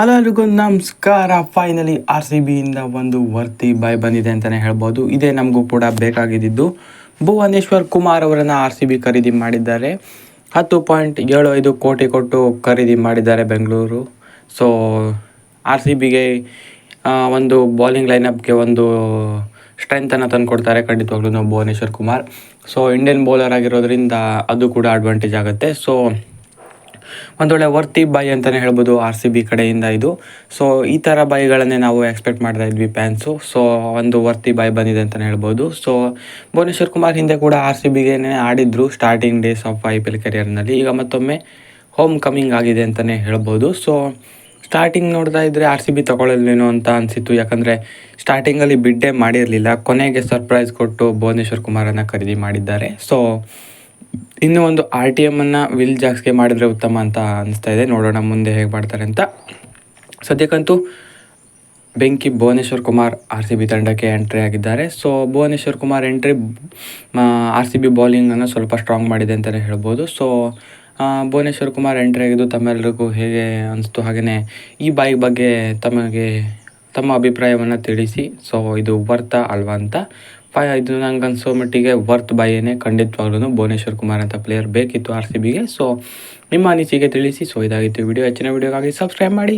Hello ಎಲ್ರಿಗೂ ನಮಸ್ಕಾರ. Finally RCBಯಿಂದ ಒಂದು ವರ್ತಿ ಬಾಯ್ ಬಂದಿದೆ ಅಂತಲೇ ಹೇಳ್ಬೋದು. ಇದೇ ನಮಗೂ ಕೂಡ ಬೇಕಾಗಿದ್ದು. ಭುವನೇಶ್ವರ್ ಕುಮಾರ್ ಅವರನ್ನು RCB ಖರೀದಿ ಮಾಡಿದ್ದಾರೆ. 10.75 ಕೋಟಿ ಕೊಟ್ಟು ಖರೀದಿ ಮಾಡಿದ್ದಾರೆ ಬೆಂಗಳೂರು. ಸೊ RCBಗೆ ಒಂದು ಬೌಲಿಂಗ್ ಲೈನಪ್ಗೆ ಒಂದು ಸ್ಟ್ರೆಂತನ್ನು ತಂದು ಕೊಡ್ತಾರೆ ಖಂಡಿತವಾಗ್ಲೂ Bhuvneshwar Kumar. So Indian bowler ಆಗಿರೋದ್ರಿಂದ ಅದು ಕೂಡ ಅಡ್ವಾಂಟೇಜ್ ಆಗುತ್ತೆ. ಸೊ ಒಂದೊಳ್ಳೆ ವರ್ತಿ ಬಾಯ್ ಅಂತಲೇ ಹೇಳ್ಬೋದು RCB ಕಡೆಯಿಂದ ಇದು. ಸೊ ಈ ಥರ ಬಾಯಿಗಳನ್ನೇ ನಾವು ಎಕ್ಸ್ಪೆಕ್ಟ್ ಮಾಡ್ತಾ ಇದ್ವಿ ಫ್ಯಾನ್ಸು. ಸೊ ಒಂದು ವರ್ತಿ ಬಾಯ್ ಬಂದಿದೆ ಅಂತಲೇ ಹೇಳ್ಬೋದು. ಸೊ ಭುವನೇಶ್ವರ್ ಕುಮಾರ್ ಹಿಂದೆ ಕೂಡ RCBಗೆ ಆಡಿದ್ರು ಸ್ಟಾರ್ಟಿಂಗ್ ಡೇಸ್ ಆಫ್ IPL ಕೆರಿಯರ್ನಲ್ಲಿ. ಈಗ ಮತ್ತೊಮ್ಮೆ ಹೋಮ್ ಕಮಿಂಗ್ ಆಗಿದೆ ಅಂತಲೇ ಹೇಳ್ಬೋದು. ಸೊ ಸ್ಟಾರ್ಟಿಂಗ್ ನೋಡ್ತಾ ಇದ್ದರೆ RCB ತೊಗೊಳ್ಳಲ್ವೇನೋ ಅಂತ ಅನಿಸಿತ್ತು. ಯಾಕಂದರೆ ಸ್ಟಾರ್ಟಿಂಗಲ್ಲಿ ಬಿಡ್ಡೇ ಮಾಡಿರಲಿಲ್ಲ. ಕೊನೆಗೆ ಸರ್ಪ್ರೈಸ್ ಕೊಟ್ಟು ಭುವನೇಶ್ವರ್ ಕುಮಾರನ್ನು ಖರೀದಿ ಮಾಡಿದ್ದಾರೆ. ಸೊ ಇನ್ನೂ ಒಂದು RTMನ್ನು ವಿಲ್ ಜಾಕ್ಸ್ಗೆ ಮಾಡಿದರೆ ಉತ್ತಮ ಅಂತ ಅನಿಸ್ತಾ ಇದೆ. ನೋಡೋಣ ಮುಂದೆ ಹೇಗೆ ಮಾಡ್ತಾರೆ ಅಂತ. ಸದ್ಯಕ್ಕಂತೂ ಬೆಂಕಿ ಭುವನೇಶ್ವರ್ ಕುಮಾರ್ RCB ತಂಡಕ್ಕೆ ಎಂಟ್ರಿ ಆಗಿದ್ದಾರೆ. So Bhuvneshwar Kumar entry RCB ಬೌಲಿಂಗನ್ನು ಸ್ವಲ್ಪ ಸ್ಟ್ರಾಂಗ್ ಮಾಡಿದೆ ಅಂತಲೇ ಹೇಳ್ಬೋದು. ಸೊ ಭುವನೇಶ್ವರ್ ಕುಮಾರ್ ಎಂಟ್ರಿ ಆಗಿದ್ದು ತಮ್ಮೆಲ್ಲರಿಗೂ ಹೇಗೆ ಅನಿಸ್ತು, ಹಾಗೆಯೇ ಈ ಬಾಯಿ ಬಗ್ಗೆ ತಮ್ಮ ಅಭಿಪ್ರಾಯವನ್ನು ತಿಳಿಸಿ. ಸೊ ಇದು ವರ್ತಾ ಅಲ್ವಾ ಅಂತ. ಇದು ನಂಗೆ ಅನಿಸೋ ಮಟ್ಟಿಗೆ ವರ್ತ್ ಬಾಯಿನೇ ಖಂಡಿತವಾಗ್ಲೂ. ಭುವನೇಶ್ವರ್ ಕುಮಾರ್ ಅಂತ ಪ್ಲೇಯರ್ ಬೇಕಿತ್ತು RCBಗೆ. ಸೊ ನಿಮ್ಮ ಅನಿಸಿಕೆ ತಿಳಿಸಿ. ಸೊ ಇದಾಗಿತ್ತು ವಿಡಿಯೋ. ಹೆಚ್ಚಿನ ವಿಡಿಯೋಗಾಗಿ ಸಬ್ಸ್ಕ್ರೈಬ್ ಮಾಡಿ.